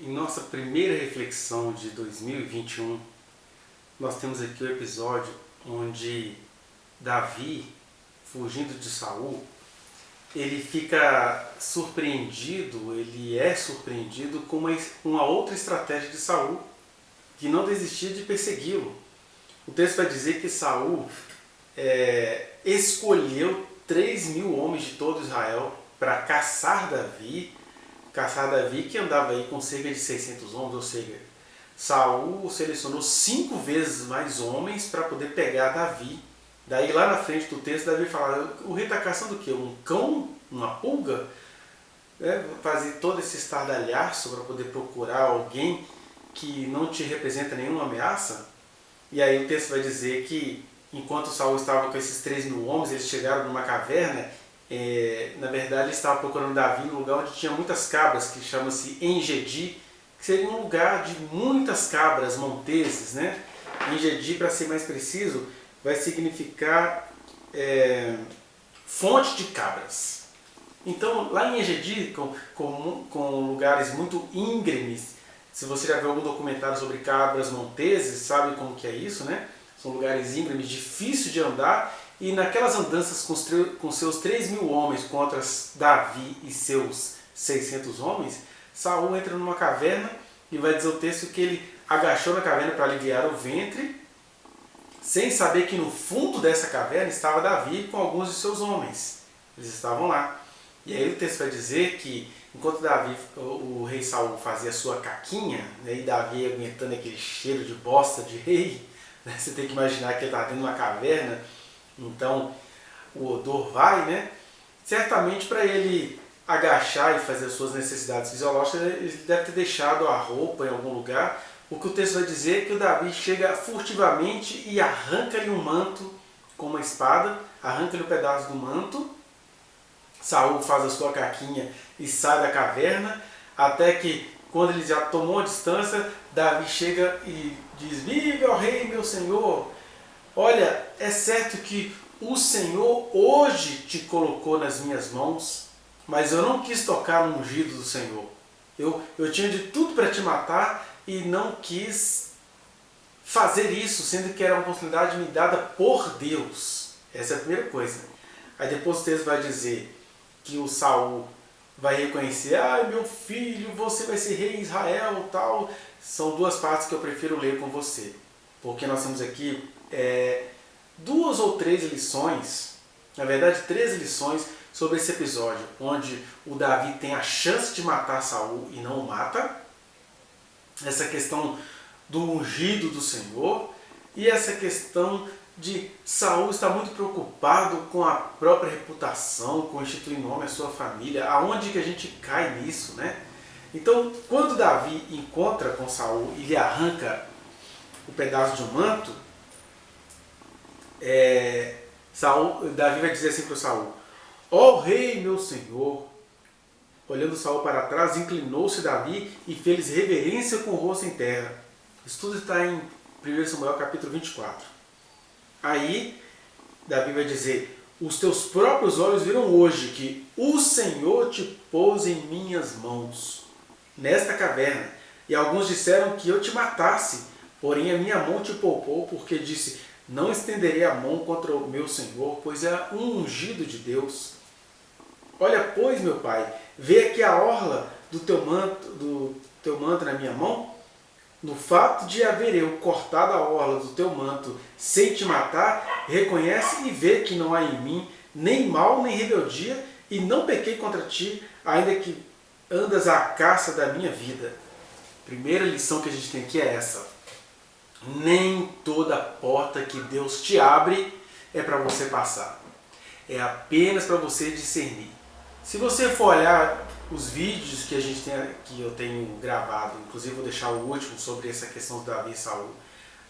Em nossa primeira reflexão de 2021, nós temos aqui o episódio onde Davi, fugindo de Saul, ele fica surpreendido, ele é surpreendido com uma outra estratégia de Saul, que não desistia de persegui-lo. O texto vai dizer que Saul escolheu 3.000 homens de todo Israel para caçar Davi que andava aí com cerca de 600 homens, ou seja, Saul selecionou 5 vezes mais homens para poder pegar Davi. Daí lá na frente do texto, Davi fala, o rei está caçando o quê? Um cão? Uma pulga? Fazer todo esse estardalhaço para poder procurar alguém que não te representa nenhuma ameaça? E aí o texto vai dizer que enquanto Saul estava com esses 3.000 homens, eles chegaram numa caverna. Na verdade, ele estava procurando Davi no lugar onde tinha muitas cabras, que chama-se Engedi, que seria um lugar de muitas cabras monteses, né? Engedi, para ser mais preciso, vai significar fonte de cabras. Então, lá em Engedi, com lugares muito íngremes, se você já viu algum documentário sobre cabras monteses, sabe como que é isso, né? São lugares íngremes, difíceis de andar. E naquelas andanças com seus 3.000 homens contra Davi e seus 600 homens, Saul entra numa caverna e vai dizer o texto que ele agachou na caverna para aliviar o ventre, sem saber que no fundo dessa caverna estava Davi com alguns de seus homens. Eles estavam lá. E aí o texto vai dizer que enquanto o rei Saul fazia a sua caquinha, né, e Davi aguentando aquele cheiro de bosta de rei, né, você tem que imaginar que ele está dentro de uma caverna. Então o odor vai, né? Certamente para ele agachar e fazer as suas necessidades fisiológicas, ele deve ter deixado a roupa em algum lugar. O que o texto vai dizer é que o Davi chega furtivamente e arranca-lhe um manto com uma espada, arranca-lhe um pedaço do manto. Saul faz a sua caquinha e sai da caverna, até que quando ele já tomou a distância, Davi chega e diz, vive, ó rei, meu senhor! Olha, é certo que o Senhor hoje te colocou nas minhas mãos, mas eu não quis tocar no ungido do Senhor. Eu tinha de tudo para te matar e não quis fazer isso, sendo que era uma oportunidade me dada por Deus. Essa é a primeira coisa. Aí depois o texto vai dizer que o Saul vai reconhecer, meu filho, você vai ser rei em Israel, tal. São duas partes que eu prefiro ler com você, porque nós temos aqui 2 ou 3 lições, na verdade 3 lições sobre esse episódio, onde o Davi tem a chance de matar Saul e não o mata, essa questão do ungido do Senhor e essa questão de Saul estar muito preocupado com a própria reputação, com instituir nome à sua família, aonde que a gente cai nisso, né? Então, quando Davi encontra com Saul e lhe arranca o pedaço de um manto, Davi vai dizer assim para o Saul, ó rei meu senhor. Olhando Saul para trás, inclinou-se Davi e fez reverência com o rosto em terra. Isso tudo está em 1 Samuel capítulo 24. Aí Davi vai dizer, os teus próprios olhos viram hoje que o Senhor te pôs em minhas mãos, nesta caverna, e alguns disseram que eu te matasse, porém a minha mão te poupou, porque disse, não estenderei a mão contra o meu Senhor, pois é um ungido de Deus. Olha, pois, meu pai, vê aqui a orla do teu manto na minha mão. No fato de haver eu cortado a orla do teu manto sem te matar, reconhece e vê que não há em mim nem mal nem rebeldia, e não pequei contra ti, ainda que andas à caça da minha vida. Primeira lição que a gente tem aqui é essa. Nem toda porta que Deus te abre é para você passar. É apenas para você discernir. Se você for olhar os vídeos que eu tenho gravado, inclusive vou deixar o último sobre essa questão do Davi e Saul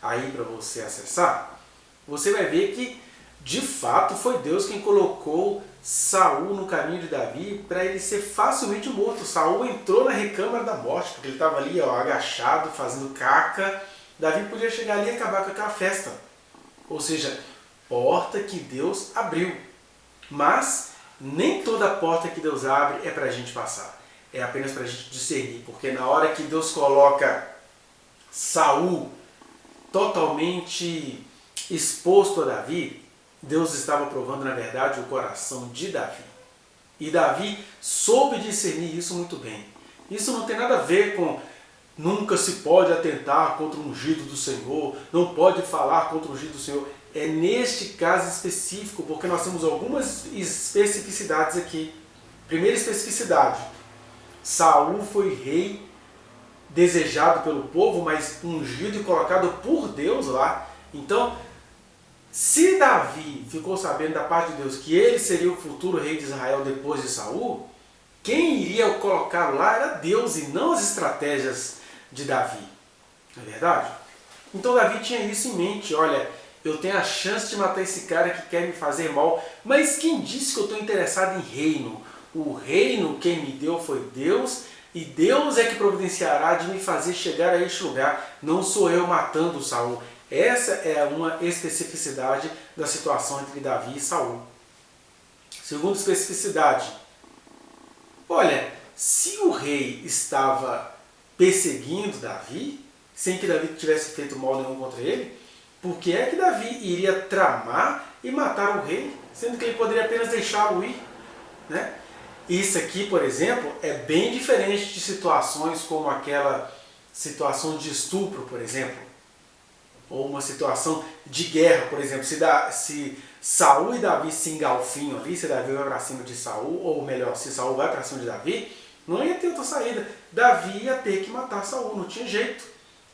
aí para você acessar, você vai ver que de fato foi Deus quem colocou Saul no caminho de Davi para ele ser facilmente morto. Saul entrou na recâmara da morte, porque ele estava ali agachado, fazendo caca. Davi podia chegar ali e acabar com aquela festa. Ou seja, porta que Deus abriu. Mas nem toda porta que Deus abre é para a gente passar. é apenas para a gente discernir, porque na hora que Deus coloca Saul totalmente exposto a Davi, Deus estava provando, na verdade, o coração de Davi. E Davi soube discernir isso muito bem. Isso não tem nada a ver com nunca se pode atentar contra o ungido do Senhor, não pode falar contra o ungido do Senhor. É neste caso específico, porque nós temos algumas especificidades aqui. Primeira especificidade, Saul foi rei desejado pelo povo, mas ungido e colocado por Deus lá. Então, se Davi ficou sabendo da parte de Deus que ele seria o futuro rei de Israel depois de Saul, quem iria colocá-lo lá era Deus e não as estratégias de Davi. Não é verdade? Então Davi tinha isso em mente. Olha, eu tenho a chance de matar esse cara que quer me fazer mal, mas quem disse que eu estou interessado em reino? O reino quem me deu foi Deus, e Deus é que providenciará de me fazer chegar a este lugar. Não sou eu matando Saul. Essa é uma especificidade da situação entre Davi e Saul. Segunda especificidade. Olha, se o rei estava perseguindo Davi, sem que Davi tivesse feito mal nenhum contra ele, por que é que Davi iria tramar e matar o rei, sendo que ele poderia apenas deixá-lo ir? Né? Isso aqui, por exemplo, é bem diferente de situações como aquela situação de estupro, por exemplo, ou uma situação de guerra, por exemplo. Se Saul e Davi se engalfinham ali, se Davi vai para cima de Saul, ou melhor, se Saul vai para cima de Davi, não ia ter outra saída. Davi ia ter que matar Saul, não tinha jeito.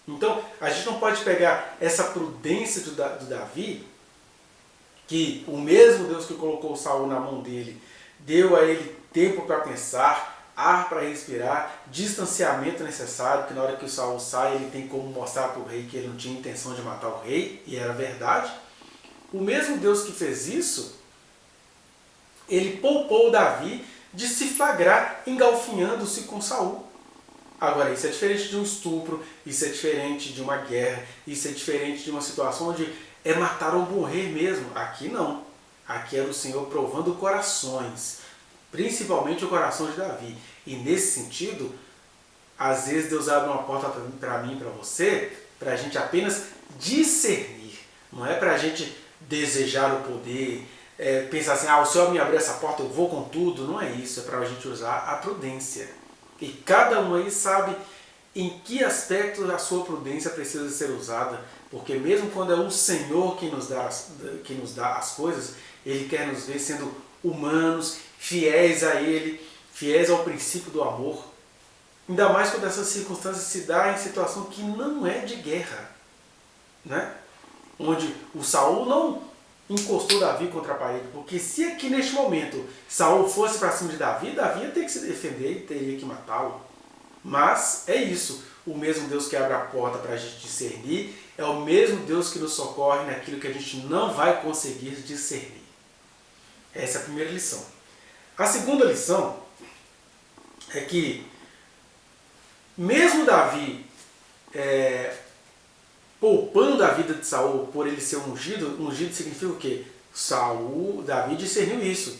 Então, a gente não pode pegar essa prudência do Davi, que o mesmo Deus que colocou Saul na mão dele, deu a ele tempo para pensar, ar para respirar, distanciamento necessário, que na hora que o Saul sai, ele tem como mostrar para o rei que ele não tinha intenção de matar o rei, e era verdade. O mesmo Deus que fez isso, ele poupou Davi de se flagrar engalfinhando-se com Saul. Agora, isso é diferente de um estupro, isso é diferente de uma guerra, isso é diferente de uma situação onde é matar ou morrer mesmo. Aqui não. Aqui era o Senhor provando corações, principalmente o coração de Davi. E nesse sentido, às vezes Deus abre uma porta para mim e para você, para a gente apenas discernir. Não é para a gente desejar o poder, pensar assim, o Senhor me abriu essa porta, eu vou com tudo. Não é isso, é para a gente usar a prudência. E cada um aí sabe em que aspecto a sua prudência precisa ser usada, porque mesmo quando é o Senhor que nos dá as coisas, Ele quer nos ver sendo humanos, fiéis a Ele, fiéis ao princípio do amor. Ainda mais quando essas circunstâncias se dão em situação que não é de guerra, né? Onde o Saul não encostou Davi contra a parede, porque se aqui neste momento Saul fosse para cima de Davi, Davi ia ter que se defender e teria que matá-lo. Mas é isso, o mesmo Deus que abre a porta para a gente discernir é o mesmo Deus que nos socorre naquilo que a gente não vai conseguir discernir. Essa é a primeira lição. A segunda lição é que mesmo Davi poupando a vida de Saul por ele ser ungido, ungido significa o quê? Davi discerniu isso.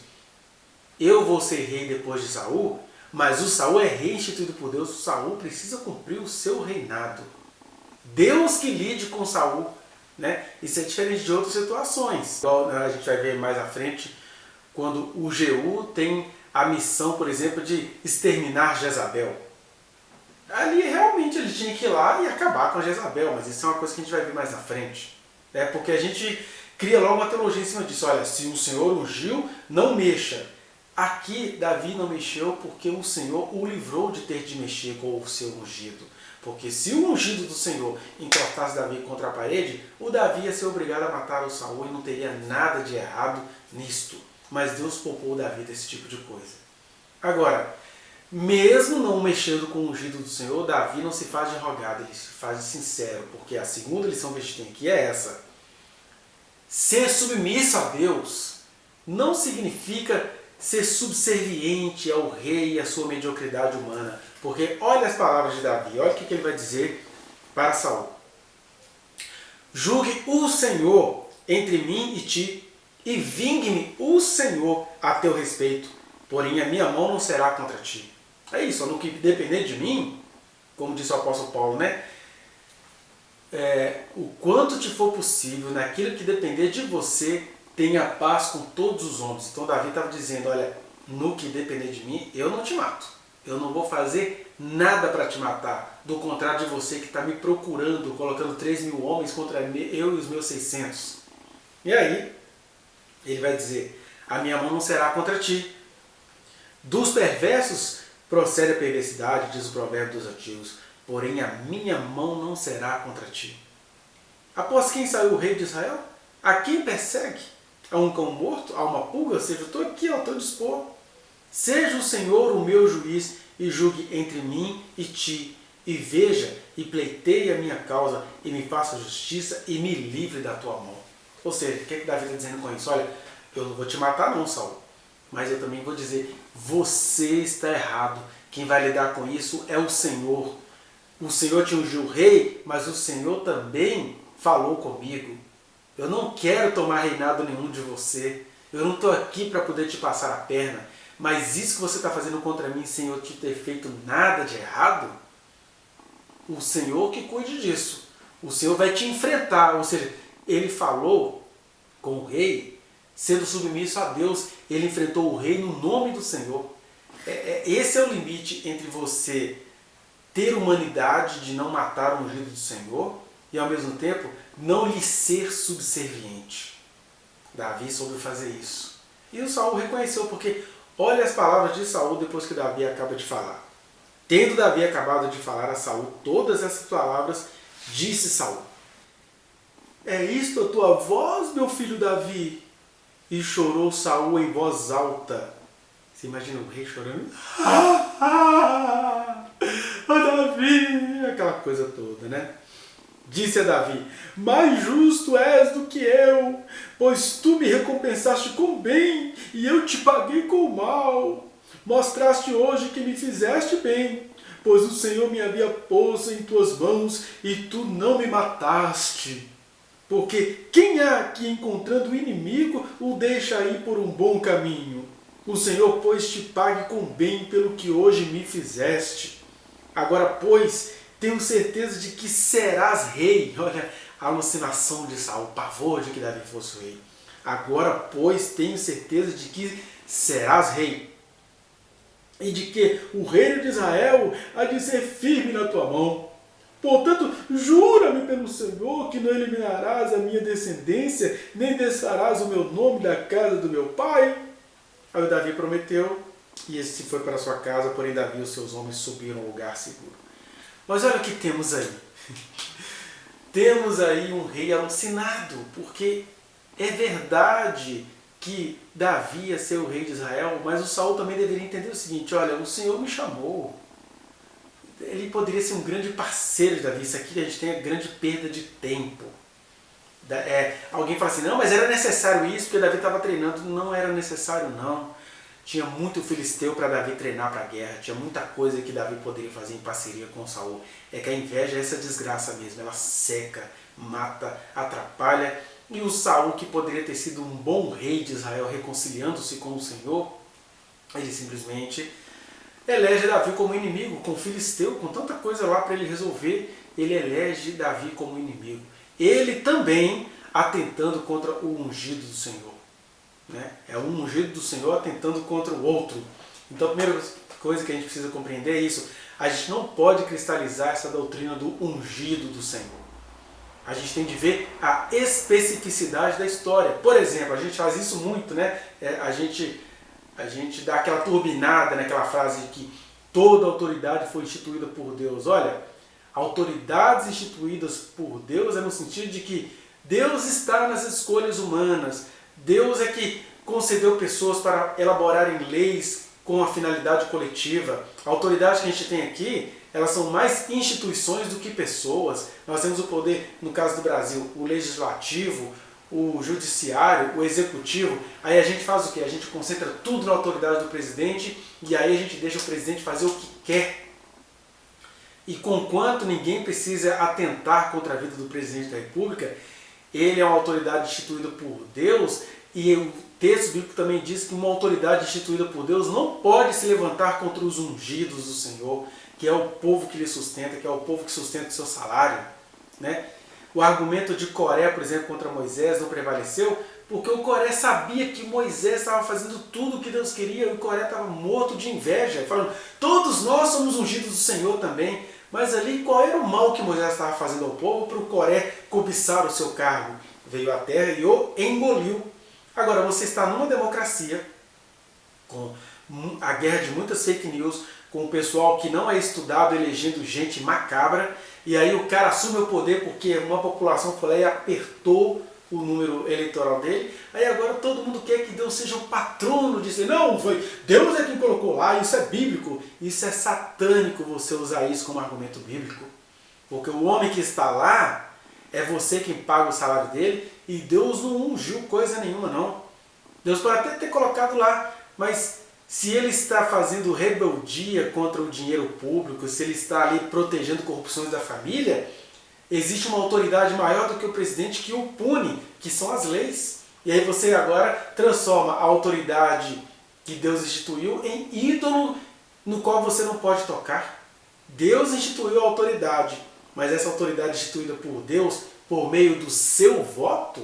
Eu vou ser rei depois de Saul, mas o Saul é rei instituído por Deus, o Saul precisa cumprir o seu reinado. Deus que lide com Saul, né? Isso é diferente de outras situações. Igual a gente vai ver mais à frente, quando o Jeú tem a missão, por exemplo, de exterminar Jezabel. Ali realmente ele tinha que ir lá e acabar com a Jezabel, mas isso é uma coisa que a gente vai ver mais na frente. Porque a gente cria logo uma teologia em cima disso. Olha, se o Senhor ungiu, não mexa. Aqui Davi não mexeu porque o Senhor o livrou de ter de mexer com o seu ungido. Porque se o ungido do Senhor encostasse Davi contra a parede, o Davi ia ser obrigado a matar o Saul e não teria nada de errado nisto. Mas Deus poupou Davi desse tipo de coisa. Agora, mesmo não mexendo com o ungido do Senhor, Davi não se faz de rogado, ele se faz de sincero, porque a segunda lição que a gente tem aqui é essa. Ser submisso a Deus não significa ser subserviente ao rei e à sua mediocridade humana, porque olha as palavras de Davi, olha o que ele vai dizer para Saul. Julgue o Senhor entre mim e ti, e vingue-me o Senhor a teu respeito, porém a minha mão não será contra ti. É isso, no que depender de mim, como disse o apóstolo Paulo, né? O quanto te for possível, naquilo que depender de você, tenha paz com todos os homens. Então Davi estava dizendo, olha, no que depender de mim, eu não te mato. Eu não vou fazer nada para te matar. Do contrário de você que está me procurando, colocando 3.000 homens contra eu e os meus 600. E aí, ele vai dizer, a minha mão não será contra ti. Dos perversos procede a perversidade, diz o provérbio dos antigos, porém a minha mão não será contra ti. Após quem saiu o rei de Israel? A quem persegue? A um cão morto? A uma pulga? Ou seja, eu estou aqui, eu estou dispor. Seja o Senhor o meu juiz e julgue entre mim e ti, e veja e pleiteie a minha causa e me faça justiça e me livre da tua mão. Ou seja, o que Davi está dizendo com isso? Olha, eu não vou te matar não, Saul, mas eu também vou dizer, você está errado. Quem vai lidar com isso é o Senhor. O Senhor te ungiu rei, mas o Senhor também falou comigo. Eu não quero tomar reinado nenhum de você. Eu não estou aqui para poder te passar a perna. Mas isso que você está fazendo contra mim, sem eu te ter feito nada de errado, o Senhor que cuide disso. O Senhor vai te enfrentar. Ou seja, ele falou com o rei, sendo submisso a Deus. Ele enfrentou o rei no nome do Senhor. Esse é o limite entre você ter humanidade de não matar o ungido do Senhor e ao mesmo tempo não lhe ser subserviente. Davi soube fazer isso. E o Saul reconheceu, porque olha as palavras de Saul depois que Davi acaba de falar. Tendo Davi acabado de falar a Saul todas essas palavras, disse Saul: é isto a tua voz, meu filho Davi? E chorou Saul em voz alta. Você imagina o rei chorando? Davi! Aquela coisa toda, né? Disse a Davi: mais justo és do que eu, pois tu me recompensaste com bem, e eu te paguei com mal. Mostraste hoje que me fizeste bem, pois o Senhor me havia posto em tuas mãos, e tu não me mataste. Porque quem há que, encontrando o inimigo, o deixa ir por um bom caminho? O Senhor, pois, te pague com bem pelo que hoje me fizeste. Agora, pois, tenho certeza de que serás rei. Olha a alucinação de Saul, o pavor de que Davi fosse o rei. Agora, pois, tenho certeza de que serás rei. E de que o reino de Israel há de ser firme na tua mão. Portanto, jura-me pelo Senhor que não eliminarás a minha descendência, nem desfarás o meu nome da casa do meu pai. Aí o Davi prometeu, e esse foi para sua casa, porém Davi e os seus homens subiram ao lugar seguro. Mas olha o que temos aí. Temos aí um rei alucinado, porque é verdade que Davi ia ser o rei de Israel, mas o Saul também deveria entender o seguinte: olha, o Senhor me chamou. Ele poderia ser um grande parceiro de Davi. Isso aqui a gente tem a grande perda de tempo. Alguém fala assim, não, mas era necessário isso porque Davi estava treinando. Não era necessário, não. Tinha muito filisteu para Davi treinar para a guerra. Tinha muita coisa que Davi poderia fazer em parceria com Saul. É que a inveja é essa desgraça mesmo. Ela seca, mata, atrapalha. E o Saul, que poderia ter sido um bom rei de Israel, reconciliando-se com o Senhor, ele simplesmente elege Davi como inimigo, com o filisteu, com tanta coisa lá para ele resolver. Ele elege Davi como inimigo. Ele também atentando contra o ungido do Senhor. Né? É um ungido do Senhor atentando contra o outro. Então a primeira coisa que a gente precisa compreender é isso. A gente não pode cristalizar essa doutrina do ungido do Senhor. A gente tem de ver a especificidade da história. Por exemplo, a gente faz isso muito, né? A gente dá aquela turbinada naquela frase de que toda autoridade foi instituída por Deus. Olha, autoridades instituídas por Deus é no sentido de que Deus está nas escolhas humanas. Deus é que concedeu pessoas para elaborarem leis com a finalidade coletiva. A autoridade que a gente tem aqui, elas são mais instituições do que pessoas. Nós temos o poder, no caso do Brasil, o legislativo, o judiciário, o executivo. Aí a gente faz o quê? A gente concentra tudo na autoridade do presidente e aí a gente deixa o presidente fazer o que quer. E conquanto ninguém precisa atentar contra a vida do presidente da República, ele é uma autoridade instituída por Deus, E o texto bíblico também diz que uma autoridade instituída por Deus não pode se levantar contra os ungidos do Senhor, que é o povo que lhe sustenta, que é o povo que sustenta o seu salário, né? O argumento de Coré, por exemplo, contra Moisés não prevaleceu, porque o Coré sabia que Moisés estava fazendo tudo o que Deus queria, e o Coré estava morto de inveja, falando, todos nós somos ungidos do Senhor também. Mas ali, qual era o mal que Moisés estava fazendo ao povo para o Coré cobiçar o seu cargo? Veio à terra e o engoliu. Agora, você está numa democracia, com a guerra de muitas fake news, com o pessoal que não é estudado elegendo gente macabra, e aí o cara assume o poder porque uma população foi lá e apertou o número eleitoral dele, aí agora todo mundo quer que Deus seja o patrono disso. Não, foi Deus é quem colocou lá, isso é bíblico. Isso é satânico você usar isso como argumento bíblico. Porque o homem que está lá, é você quem paga o salário dele, e Deus não ungiu coisa nenhuma, não. Deus pode até ter colocado lá, mas se ele está fazendo rebeldia contra o dinheiro público, se ele está ali protegendo corrupções da família, existe uma autoridade maior do que o presidente que o pune, que são as leis. E aí você agora transforma a autoridade que Deus instituiu em ídolo no qual você não pode tocar. Deus instituiu a autoridade, mas essa autoridade instituída por Deus, por meio do seu voto,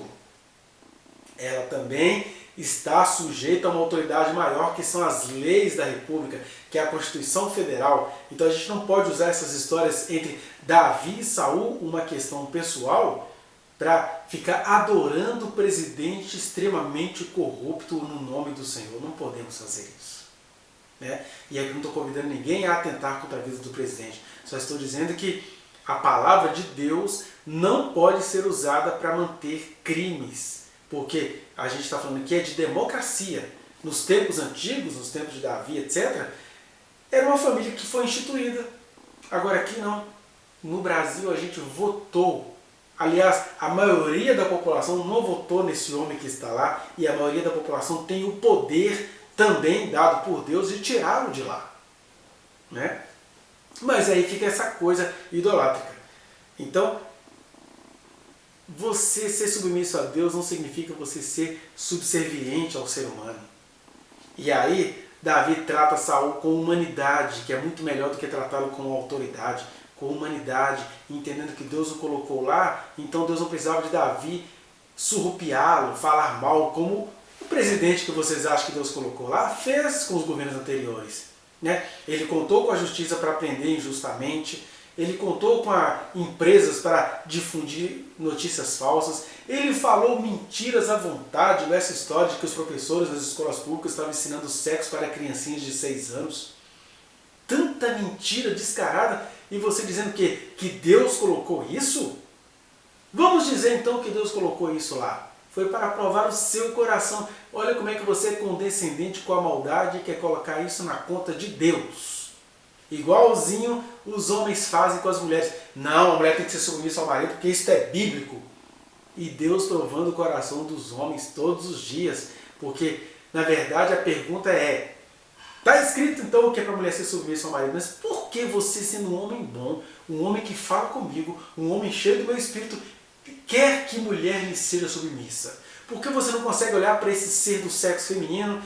ela também está sujeita a uma autoridade maior, que são as leis da República, que é a Constituição Federal. Então a gente não pode usar essas histórias entre Davi e Saul, uma questão pessoal, para ficar adorando o presidente extremamente corrupto no nome do Senhor. Não podemos fazer isso, né? E aqui não estou convidando ninguém a atentar contra a vida do presidente. Só estou dizendo que a palavra de Deus não pode ser usada para manter crimes. Porque a gente está falando aqui é de democracia. Nos tempos antigos, nos tempos de Davi, etc., era uma família que foi instituída. Agora aqui não. No Brasil a gente votou. Aliás, a maioria da população não votou nesse homem que está lá, e a maioria da população tem o poder também dado por Deus de tirá-lo de lá, né? Mas aí fica essa coisa idolátrica. Então, você ser submisso a Deus não significa você ser subserviente ao ser humano. E aí, Davi trata Saul com humanidade, que é muito melhor do que tratá-lo com autoridade, com humanidade, entendendo que Deus o colocou lá, então Deus não precisava de Davi surrupiá-lo, falar mal, como o presidente que vocês acham que Deus colocou lá fez com os governos anteriores, né? Ele contou com a justiça para prender injustamente, ele contou com empresas para difundir notícias falsas, ele falou mentiras à vontade, nessa história de que os professores das escolas públicas estavam ensinando sexo para criancinhas de 6 anos. Tanta mentira descarada, e você dizendo que Deus colocou isso? Vamos dizer então que Deus colocou isso lá. Foi para provar o seu coração. Olha como é que você é condescendente com a maldade e quer colocar isso na conta de Deus. Igualzinho os homens fazem com as mulheres. Não, a mulher tem que ser submissa ao marido porque isso é bíblico. E Deus provando o coração dos homens todos os dias. Porque, na verdade, a pergunta é: está escrito então que é para a mulher ser submissa ao marido, mas por que você, sendo um homem bom, um homem que fala comigo, um homem cheio do meu espírito, quer que mulher lhe seja submissa? Por que você não consegue olhar para esse ser do sexo feminino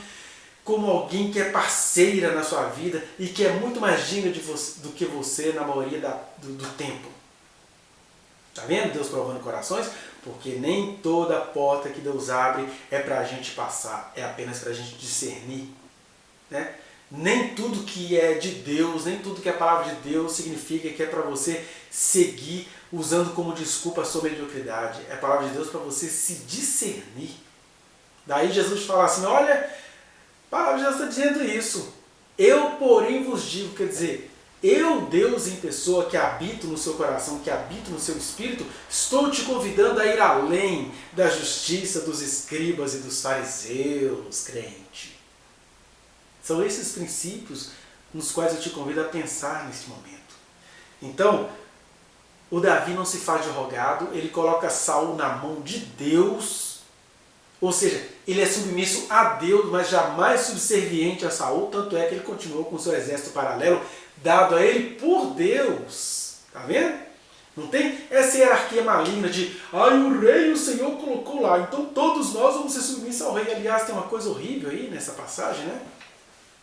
como alguém que é parceira na sua vida e que é muito mais digna de você, do que você na maioria do tempo? Está vendo Deus provando corações? Porque nem toda porta que Deus abre é para a gente passar, é apenas para a gente discernir, né? Nem tudo que é de Deus, nem tudo que é a palavra de Deus significa que é para você seguir usando como desculpa a sua mediocridade. É a palavra de Deus para você se discernir. Daí Jesus fala assim, olha, a palavra de Deus está dizendo isso. Eu, porém, vos digo, quer dizer, eu, Deus em pessoa, que habito no seu coração, que habito no seu espírito, estou te convidando a ir além da justiça dos escribas e dos fariseus, crente. São esses princípios nos quais eu te convido a pensar neste momento. Então, o Davi não se faz de rogado, ele coloca Saul na mão de Deus, ou seja, ele é submisso a Deus, mas jamais subserviente a Saul, tanto é que ele continuou com seu exército paralelo, dado a ele por Deus. Tá vendo? Não tem essa hierarquia maligna de o rei o Senhor colocou lá, então todos nós vamos ser submissos ao rei. Aliás, tem uma coisa horrível aí nessa passagem, né?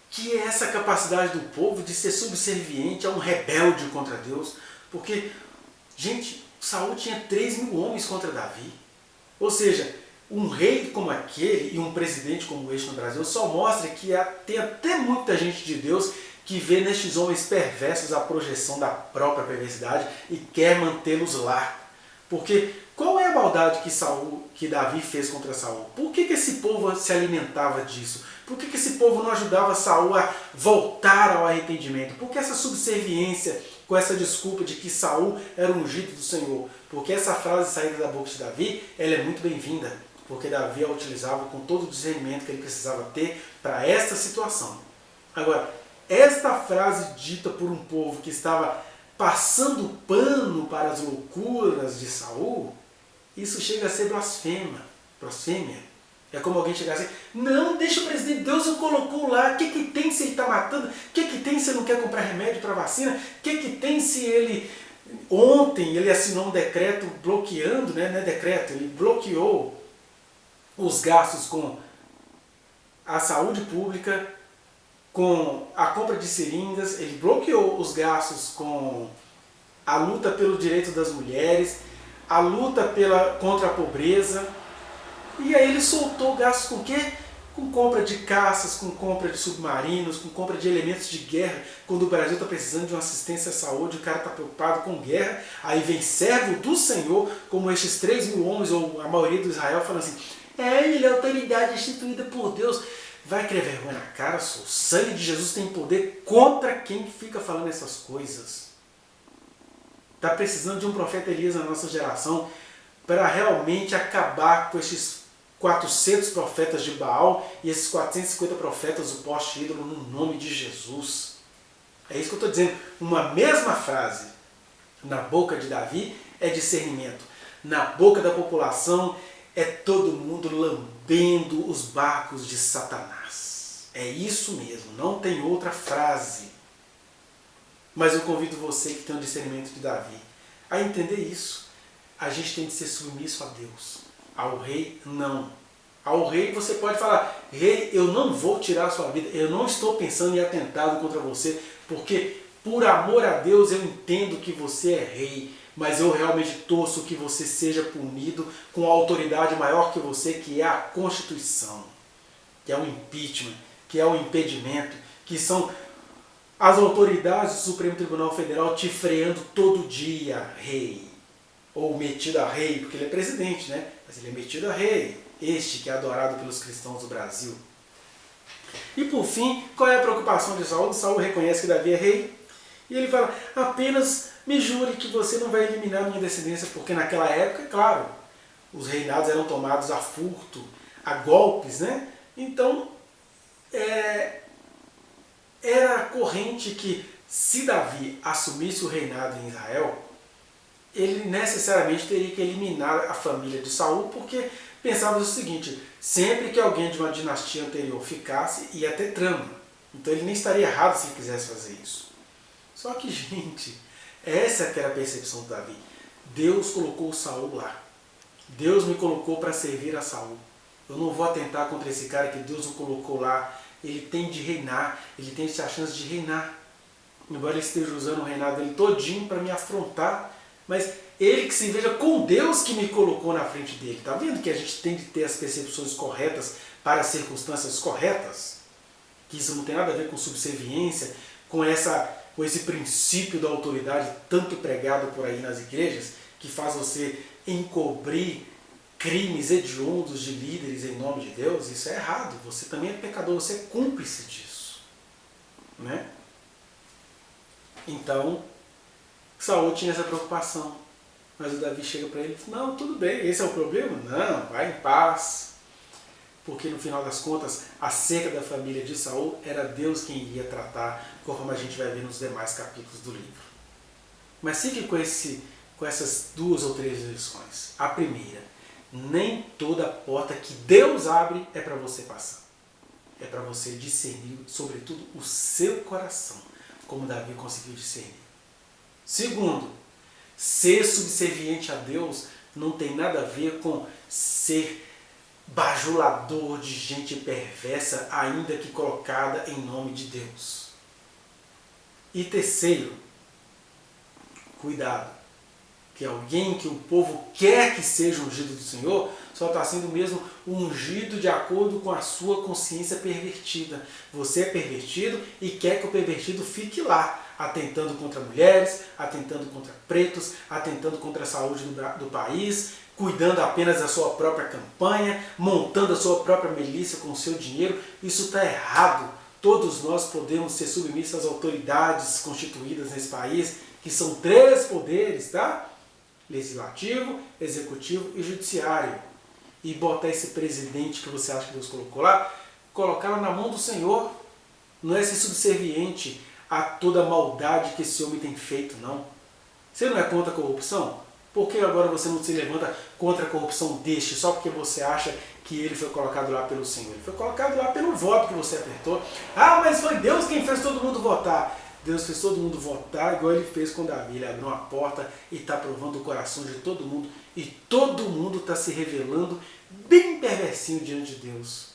Que é essa capacidade do povo de ser subserviente a um rebelde contra Deus. Porque, gente, Saul tinha 3.000 homens contra Davi. Ou seja, um rei como aquele e um presidente como este no Brasil só mostra que tem até muita gente de Deus que vê nestes homens perversos a projeção da própria perversidade e quer mantê-los lá. Porque qual é a maldade que Davi fez contra Saul? Por que esse povo se alimentava disso? Por que esse povo não ajudava Saul a voltar ao arrependimento? Por que essa subserviência com essa desculpa de que Saul era o ungido do Senhor? Porque essa frase saída da boca de Davi, ela é muito bem-vinda, porque Davi a utilizava com todo o discernimento que ele precisava ter para esta situação. Agora, esta frase dita por um povo que estava passando pano para as loucuras de Saul, isso chega a ser blasfêmia. É como alguém chegar assim, não, deixa o presidente, Deus o colocou lá, o que tem se ele está matando? O que tem se ele não quer comprar remédio para vacina? O que tem se ele... Ontem ele assinou um decreto bloqueando, né? Não é decreto, ele bloqueou os gastos com a saúde pública, com a compra de seringas, ele bloqueou os gastos com a luta pelo direito das mulheres, a luta contra a pobreza. E aí ele soltou gastos com o quê? Com compra de caças, com compra de submarinos, com compra de elementos de guerra. Quando o Brasil está precisando de uma assistência à saúde, o cara está preocupado com guerra. Aí vem servo do Senhor, como estes 3.000 homens, ou a maioria do Israel, falando assim, ele é autoridade instituída por Deus. Vai querer vergonha na cara, só. O sangue de Jesus tem poder contra quem fica falando essas coisas. Está precisando de um profeta Elias na nossa geração para realmente acabar com esses 400 profetas de Baal e esses 450 profetas do poste ídolo no nome de Jesus. É isso que eu estou dizendo. Uma mesma frase na boca de Davi é discernimento. Na boca da população é todo mundo lambendo os barcos de Satanás. É isso mesmo, não tem outra frase. Mas eu convido você que tem o discernimento de Davi a entender isso. A gente tem de ser submisso a Deus. Ao rei, não. Ao rei você pode falar, rei, eu não vou tirar a sua vida, eu não estou pensando em atentado contra você, porque por amor a Deus eu entendo que você é rei, mas eu realmente torço que você seja punido com a autoridade maior que você, que é a Constituição, que é o impeachment, que é o impedimento, que são as autoridades do Supremo Tribunal Federal te freando todo dia, rei. Ou metido a rei, porque ele é presidente, né? Mas ele é metido a rei, este que é adorado pelos cristãos do Brasil. E por fim, qual é a preocupação de Saul? Saul reconhece que Davi é rei, e ele fala, apenas me jure que você não vai eliminar minha descendência, porque naquela época, claro, os reinados eram tomados a furto, a golpes, né? Então, era corrente que se Davi assumisse o reinado em Israel, ele necessariamente teria que eliminar a família de Saul, porque pensava o seguinte, sempre que alguém de uma dinastia anterior ficasse, ia ter trama. Então ele nem estaria errado se ele quisesse fazer isso. Só que, gente, essa que era a percepção de Davi. Deus colocou Saul lá. Deus me colocou para servir a Saul. Eu não vou atentar contra esse cara que Deus o colocou lá. Ele tem de reinar, ele tem a chance de reinar. Embora ele esteja usando o reinado dele todinho para me afrontar, mas ele que se veja com Deus que me colocou na frente dele. Está vendo que a gente tem de ter as percepções corretas para as circunstâncias corretas? Que isso não tem nada a ver com subserviência, com esse princípio da autoridade tanto pregado por aí nas igrejas, que faz você encobrir crimes hediondos de líderes em nome de Deus. Isso é errado. Você também é pecador, você é cúmplice disso, né? Então, Saul tinha essa preocupação, mas o Davi chega para ele e diz, não, tudo bem, esse é o problema? Não, vai em paz, porque no final das contas, acerca da família de Saul, era Deus quem iria tratar, conforme a gente vai ver nos demais capítulos do livro. Mas fique com essas 2 ou 3 lições. A primeira, nem toda porta que Deus abre é para você passar. É para você discernir, sobretudo, o seu coração, como Davi conseguiu discernir. Segundo, Ser subserviente a Deus não tem nada a ver com ser bajulador de gente perversa, ainda que colocada em nome de Deus. E terceiro, cuidado, que alguém que o povo quer que seja ungido do Senhor, só está sendo mesmo ungido de acordo com a sua consciência pervertida. Você é pervertido e quer que o pervertido fique lá, atentando contra mulheres, atentando contra pretos, atentando contra a saúde do país, cuidando apenas da sua própria campanha, montando a sua própria milícia com o seu dinheiro. Isso está errado. Todos nós podemos ser submissos às autoridades constituídas nesse país, que são 3 poderes, tá? Legislativo, executivo e judiciário. E botar esse presidente que você acha que Deus colocou lá, colocá-lo na mão do Senhor. Não é ser subserviente a toda a maldade que esse homem tem feito, não. Você não é contra a corrupção? Por que agora você não se levanta contra a corrupção deste, só porque você acha que ele foi colocado lá pelo Senhor? Ele foi colocado lá pelo voto que você apertou. Ah, mas foi Deus quem fez todo mundo votar. Deus fez todo mundo votar igual ele fez com Davi. Ele abriu uma porta e está provando o coração de todo mundo. E todo mundo está se revelando bem perversinho diante de Deus.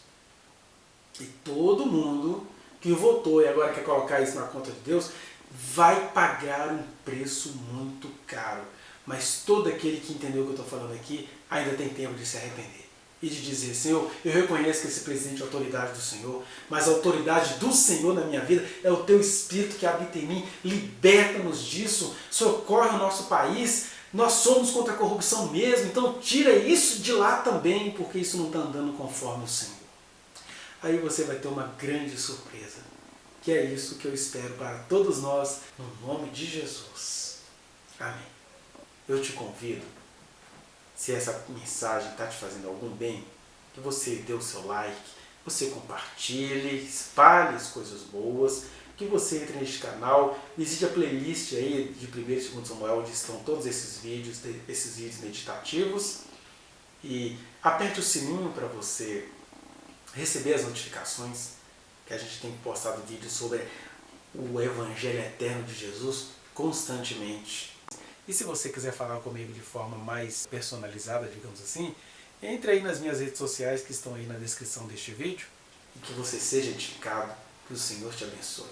E todo mundo que votou e agora quer colocar isso na conta de Deus, vai pagar um preço muito caro. Mas todo aquele que entendeu o que eu estou falando aqui, ainda tem tempo de se arrepender. E de dizer, Senhor, eu reconheço que esse presidente é a autoridade do Senhor, mas a autoridade do Senhor na minha vida é o teu Espírito que habita em mim, liberta-nos disso, socorre o nosso país, nós somos contra a corrupção mesmo, então tira isso de lá também, porque isso não está andando conforme o Senhor. Aí você vai ter uma grande surpresa, que é isso que eu espero para todos nós, no nome de Jesus. Amém. Eu te convido, se essa mensagem está te fazendo algum bem, que você dê o seu like, você compartilhe, espalhe as coisas boas, que você entre neste canal, visite a playlist aí de 1º e 2º Samuel, onde estão todos esses vídeos meditativos, e aperte o sininho para você receber as notificações, que a gente tem postado vídeos sobre o Evangelho Eterno de Jesus constantemente. E se você quiser falar comigo de forma mais personalizada, digamos assim, entre aí nas minhas redes sociais que estão aí na descrição deste vídeo e que você seja edificado, que o Senhor te abençoe.